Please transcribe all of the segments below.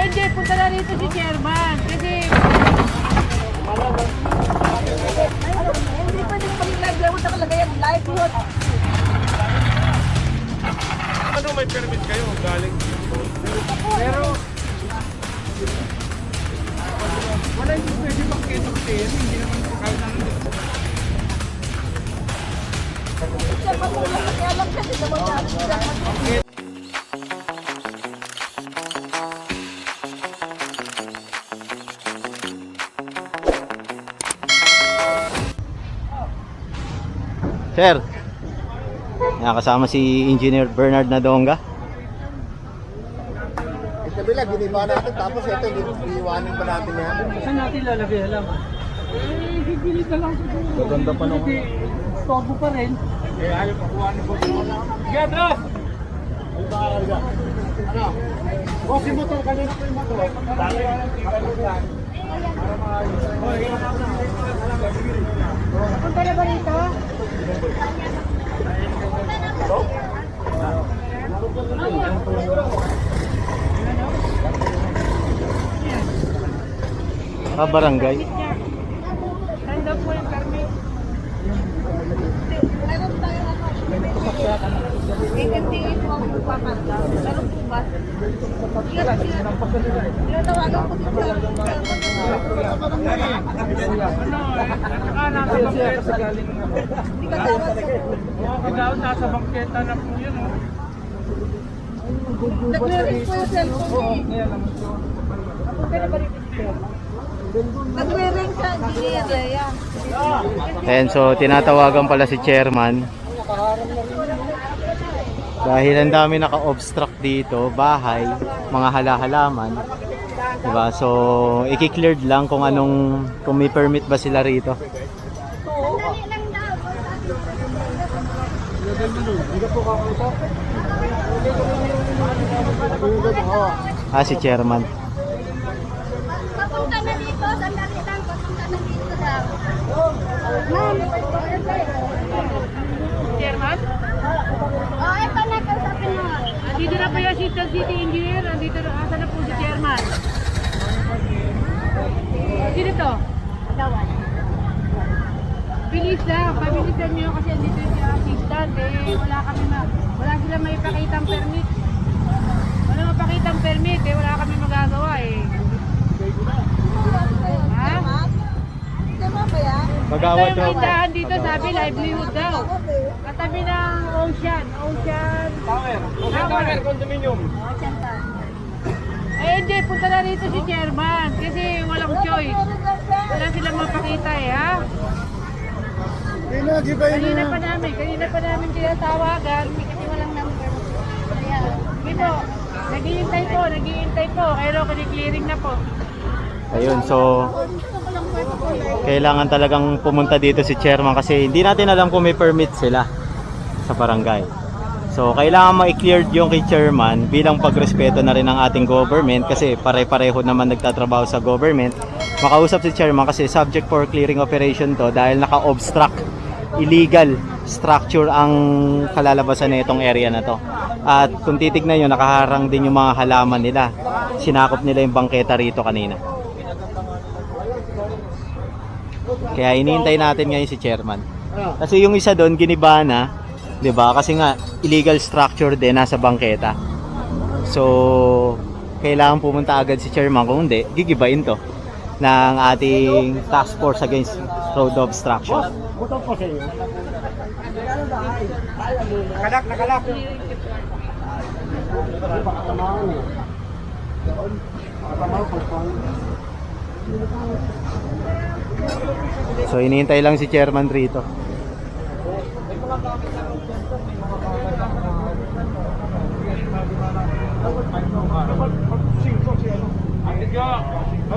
hindi. Punta na rito si Chairman. Kasi... hindi pa din pag-live. Talaga yan. Livelihood. Ano may permit kayo galing? Pero... wala yung pwede pag-ketok-ketok. Hindi naman po kahit naman dito. Sir, nakasama si Engineer Bernard Nadonga. Ito bilang, giniba natin, tapos ito, iiwanin pa natin yan. Saan natin lalagay alam? Gigilit na lang siguro. Maganda pa naman. Storbo pa rin. Ayaw pakuha na po. Gatras! Ano? O, si motor, kanina po yung motor. Punta na ba rito? Barangay. Nanda po yung permit. Kasi ito ang magpapanda. Pero po ba? Tinatawagan ko dito. Nasa bangketa galing. Hindi ka dapat. Kailangan nasa bangketa na po yun. Nagre-ring po yung cellphone eh. Punta na ba rito? Nagre-ring sa engineer, Leia. Ayan, so tinatawagan pala si Chairman. Dahil ang dami naka-obstruct dito, bahay, mga hala-halaman. Diba? So, i-cleared lang kung kung may permit ba sila rito. Si Chairman. Papunta na dito, sandali lang, papunta na dito daw. Chairman? Oh, ito na, kausapin mo. Andito na po yung Assistant City Engineer. Andito na, asa na po si Chairman. Sino to? Dawan. Bilis lang, pabilisan nyo kasi andito yung assistant. Wala silang may pakitang permit. Wala mapakitang permit wala kami magagawa eh. Ha? Tama ba yan? Magawad Ito daw. yung tindahan dito, sabi livelihood daw. Katabi ng Ocean. Tower, condominium. Eh hindi, punta na rito si Chairman kasi walang choice. Wala silang mapakita ha? Kanina pa namin tinatawagan kasi walang number. Ito, naghihintay po, pero kini-clearing na po. Ayun, so kailangan talagang pumunta dito si Chairman kasi hindi natin alam kung may permit sila sa barangay. So kailangan ma-cleared yung kay Chairman bilang pagrespeto na rin ng ating government kasi pare-pareho naman nagtatrabaho sa government. Makausap si Chairman kasi subject for clearing operation to dahil naka-obstruct, illegal structure ang kalalabasan na itong area na to. At kung titignan nyo, nakaharang din yung mga halaman nila. Sinakop nila yung bangketa rito kanina. Kaya inihintay natin ngayon si Chairman. Kasi yung isa doon giniba na, 'di ba? Kasi nga illegal structure din nasa bangketa. So kailangan pumunta agad si Chairman, kung hindi gigibain to ng ating task force against road obstruction. Nakalak. So hinihintay lang si Chairman rito.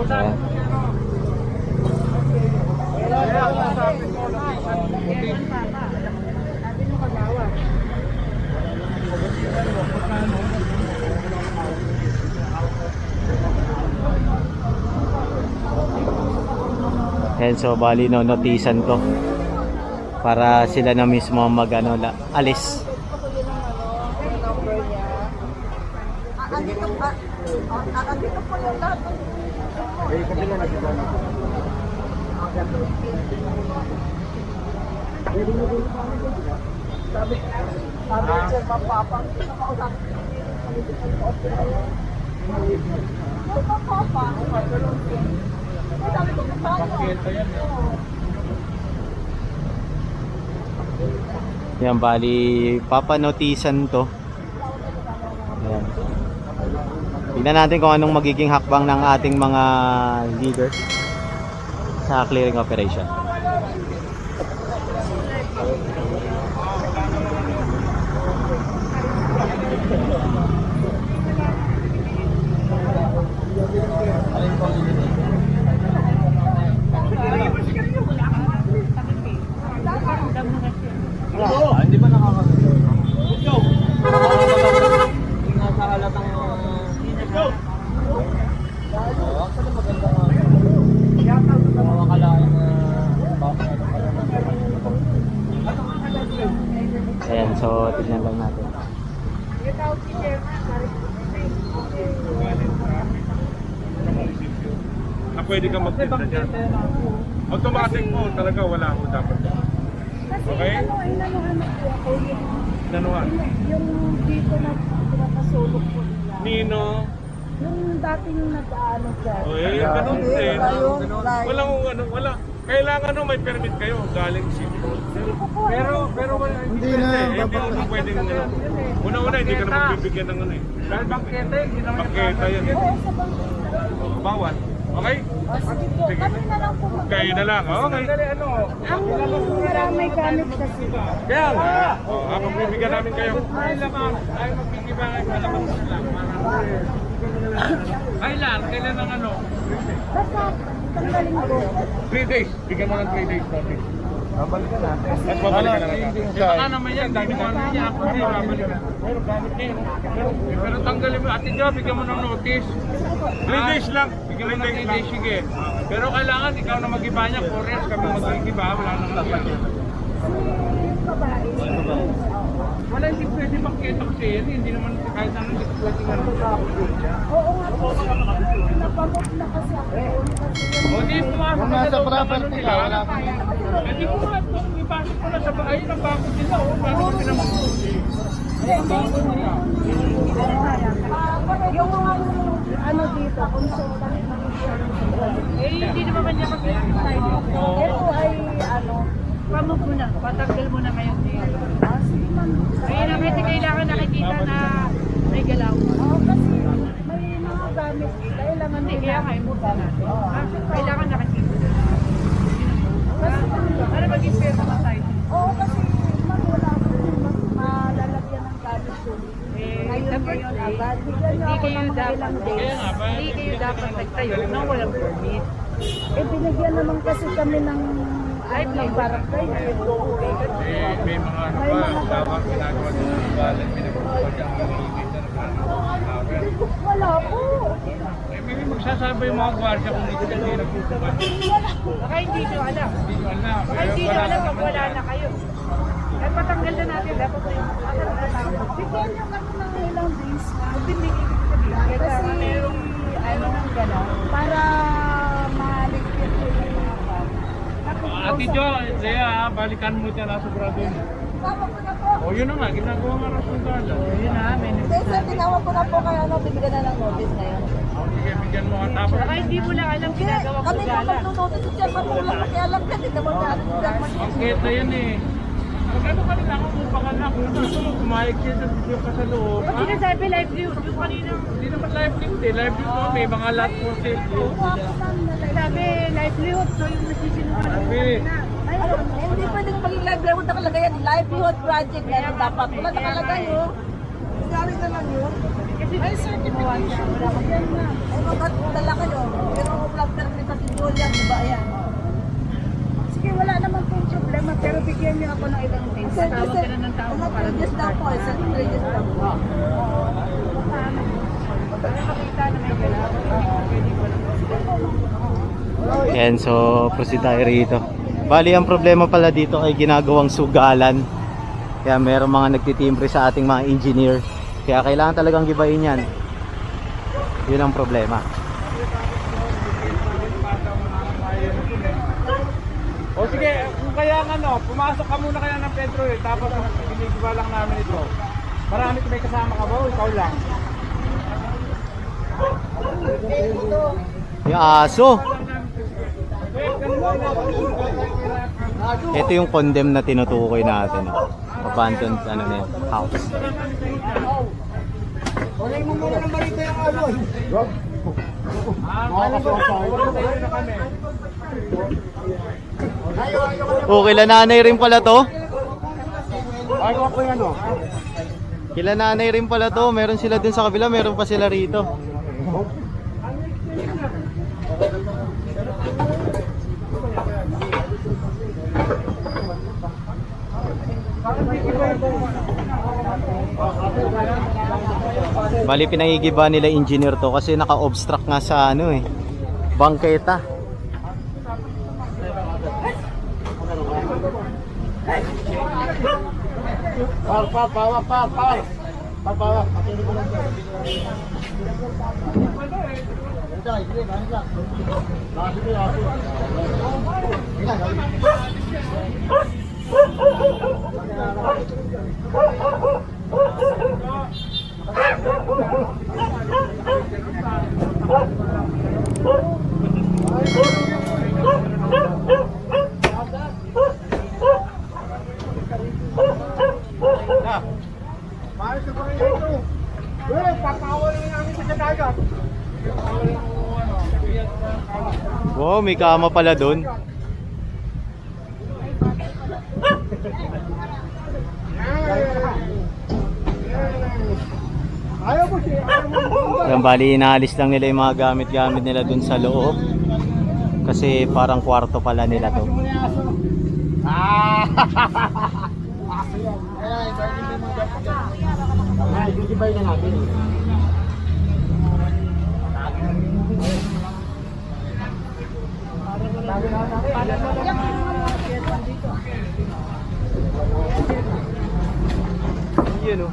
Ayan. And so bali no notisan to para sila na mismo alis. Nakandito po yung lahat. Eh, kasi nga nagkita na. Sabi, sir, mapapang. Pakita yan eh. Yan, bali, papanotisan to. Ayan. Tingnan natin kung anong magiging hakbang ng ating mga leader sa clearing operation. Hindi ba nakakasama? Hindi nga sa halatang... Actually maganda nga. Makakalain na... Ayan, so tignan lang natin. Na pwede ka magtinda dyan. Automatic po talaga wala ako dapat. Okay? Nanuhan? Yung dito na pinakasulok po nila. Nino? Yung dating nag-ano dyan. O eh, ganun din. Walang ano, wala. Kailangan may permit kayo galing city. Pero wala, hindi na pwedeng ano. Una-una, hindi ka naman bibigyan ng ano eh. Dahil bangketa hindi naman bangketa yan. Bawal. Okay? Sige po, kami na lang po. Kayo na lang. Okay. Ang marami gamit kasi. Kaya nga. Habang bibigyan namin kayo. Ay magbigibangan ka naman sila. Kailan? Kailan ang ano? Basta, tanggalin ko. 3 days. Bigyan mo ng 3 days notice. Babalikan natin. At babalikan na natin. Baka naman yan. Dami mo ano niya. Ako din. Babalikan. Pero gamit niya. Pero tanggalin mo. Ate Jo, bigyan mo ng notice. 3 days lang. Bigyan mo ng 3 days. Sige. Pero kailangan ikaw na mag-iba niya. 4 years kami mag-iba. Wala nang mag-iba. Wala, hindi pwede makita kasi yan. Hindi naman kahit anong dito pwede nga naman. Oo nga po. Napamot na kasi ako. O di pumasok Kung nasa sa property ka, wala pa. kang... Hindi ko nga ito. Ipasok ko na sa bahay. Ayun ang bakit nila. O, paano ko pinamagpusin? Ayun ang bakit nila. Yung mga ano dito, consultant na Eh, hindi naman niya kasi side. ito ay ano, Pamove mo na, patanggal mo na ngayon dito. sige man. Kaya na kasi kailangan nakikita na may galaw. Oo, kasi may mga gamit. Kailangan Hindi, nila. kaya nga, i-move na natin. Kailangan nakikita na. Para maging fair naman tayo. Oo, kasi man wala ko malalagyan ng gamit doon. Ngayon, agad. Bigyan niyo Hindi ako kayo ng mga dapat, ilang days. hindi kayo dapat nagtayo nang walang permit. Eh, binigyan naman kasi kami ng ano, ng barangay. May mga ano pa. Dapat ginagawa din ng balan. Pinagpupan niya ang hihigit na Wala po. may magsasabi yung mga gwardiya kung hindi hindi nagpupukan. Baka hindi nyo alam. Hindi ko alam. Baka hindi nyo alam pag wala na kayo. Kaya patanggal na natin. Dapat kayo Bigyan niyo kami ng ilang days. kasi merong Ano nang gano'n? Para maligpit yung mga bata. Ate Jo, Lea, balikan mo dyan nasa grado mo. Tawag ko na po. O yun na nga, ginagawa nga ng sundalo. yun na, may Hindi, sir, tinawag ko na po kaya ano, bibigyan na ng notice ngayon. O sige, bigyan mo ang tapos. Baka hindi mo lang alam Hindi, ginagawa ko kami po gala. magnunotice si Chairman po lang makialam yan. Hindi naman natin Ang kita yun eh. Magkano ka nila kung upa ka na? Kung susunod, kumayag siya sa video ka sa loob. Ba't sinasabi livelihood yung kanina? Hindi naman livelihood eh. Livelihood mo, may mga lot for sale. Sabi livelihood, so yung nagsisinungaling Sabi, Ay, hindi pwedeng maging livelihood nakalagay yan. Livelihood project na yan dapat. Wala nakalagay yun. Gari na lang yun. May certification. Wala ko yan na. Ay, magkatala kayo. Pero vlog permit sa si Julia, di ba yan? Sige, wala naman pong problema. Pero bigyan niyo ako ng ilang days. Tawag ka na ng tao Mga para previous daw po. Sa previous daw po. para makita na may galaw. Pwede ko lang. Yan, so proceed tayo rito. Bali, ang problema pala dito ay ginagawang sugalan. Kaya merong mga nagtitimbre sa ating mga engineer. Kaya kailangan talagang gibayin yan. Yun ang problema. O sige, kung kaya pumasok ka muna kaya ng Pedro tapos ginagawa lang namin ito. Marami may kasama ka ba o ikaw lang? Yung aso. Ito yung condemn na tinutukoy natin. Abandoned house. Kila nanay rin pala to. Kila nanay rin pala to. Meron sila dun sa kabila, meron pa sila rito. Bali pinangigiba nila engineer to kasi naka-obstruct nga sa bangketa. Wow, may kama pala doon. Yan, bali inaalis lang nila yung mga gamit-gamit nila dun sa loob. Kasi parang kwarto pala nila to. Yun o.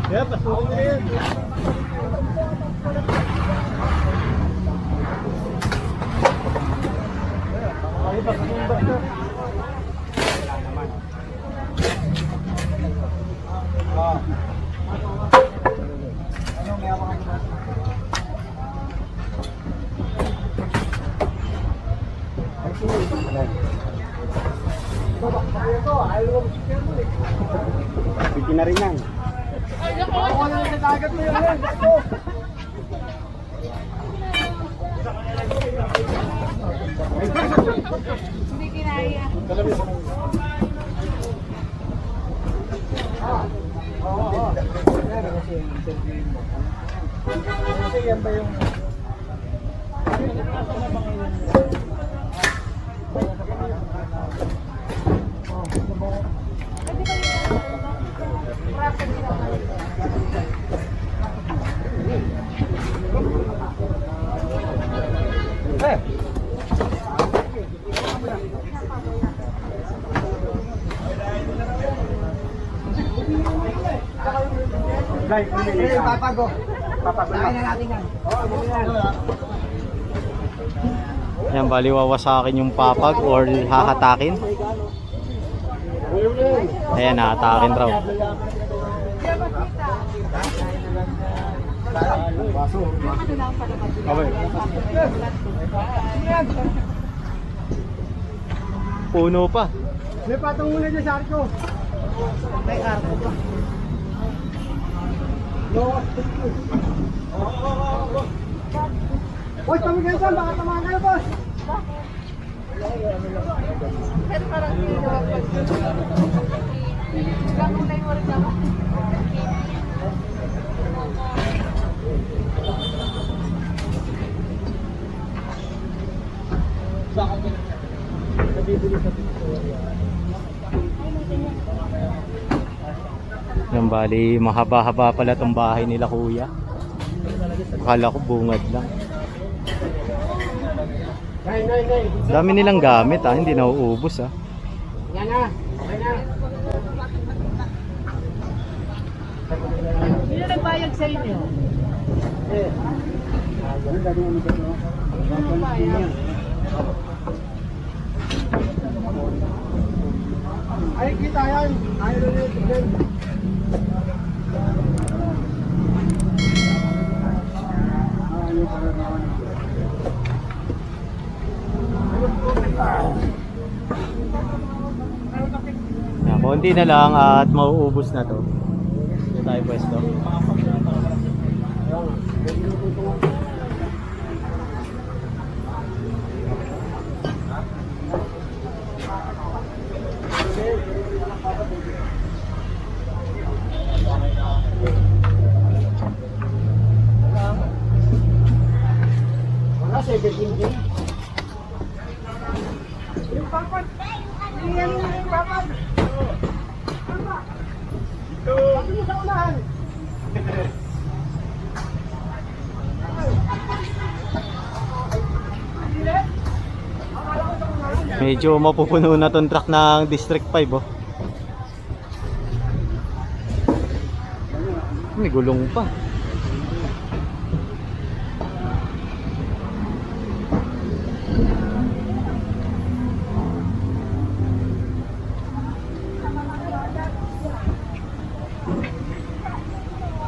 Yeah, pasukin na yan. Piti na rin yan. Hindi kinaya. Yan ba yung papago. Papago na natin yan. Yan, bali wawasakin yung papag or hahatakin. Ayan, hahatakin raw. Puno pa. May patong muna dyan sa arko. May arko pa. Boss, pamigay dyan, baka tamahan kayo, boss. Pero parang hindi naman pag... Gagawin tayo mo rin naman. Yan, bali mahaba-haba pala tong bahay nila kuya. Akala ko bungad lang. Dami nilang gamit hindi nauubos Yan na. Okay na. Sino nagbayad sa inyo? Ay, kita yan. Ayaw na yan. Konti na lang at mauubos na to. Dito tayo pwesto. Wala, 17 din. Medyo mapupuno na tong truck ng District 5 May gulong pa.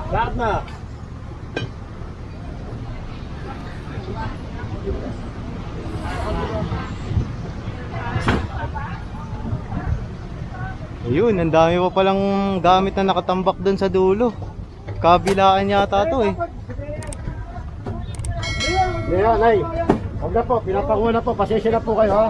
Lahat na. Ayun, ang dami pa palang gamit na nakatambak doon sa dulo. Kabilaan yata to Ngayon, Nay. Huwag na po, pinapanguha na po. Pasensya na po kayo, ha?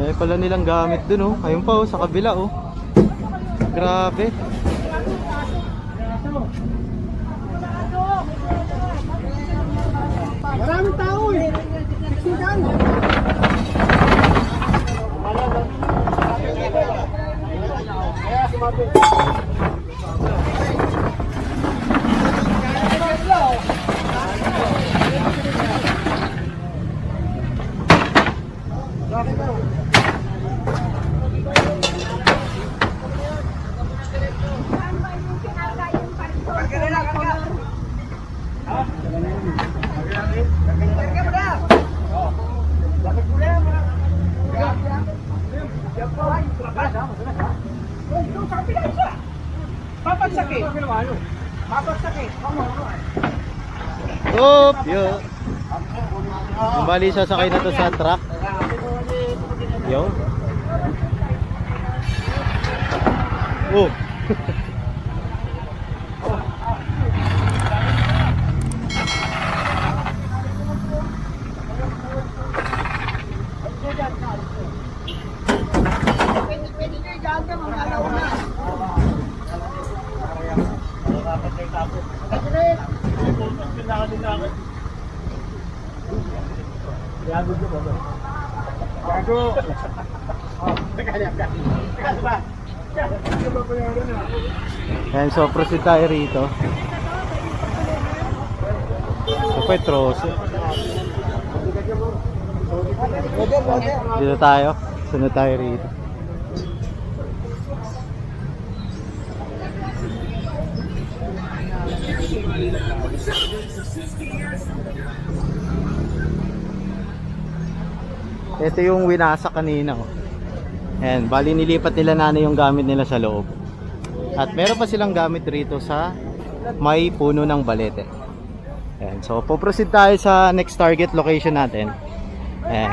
Dahil pala nilang gamit dun Ayun pa sa kabila Grabe. Maraming tao eh. Siksikan. Kaya sumabi. Oop, yo. Ang bali sasakay na to sa truck. Yo. Oh. Ayan, so proceed tayo rito. So Petros. Dito tayo. Sunod tayo rito. Ito yung winasak kanina Ayan, bali nilipat nila nanay yung gamit nila sa loob. At meron pa silang gamit rito sa may puno ng balete. Ayan, so po-proceed tayo sa next target location natin. Ayan.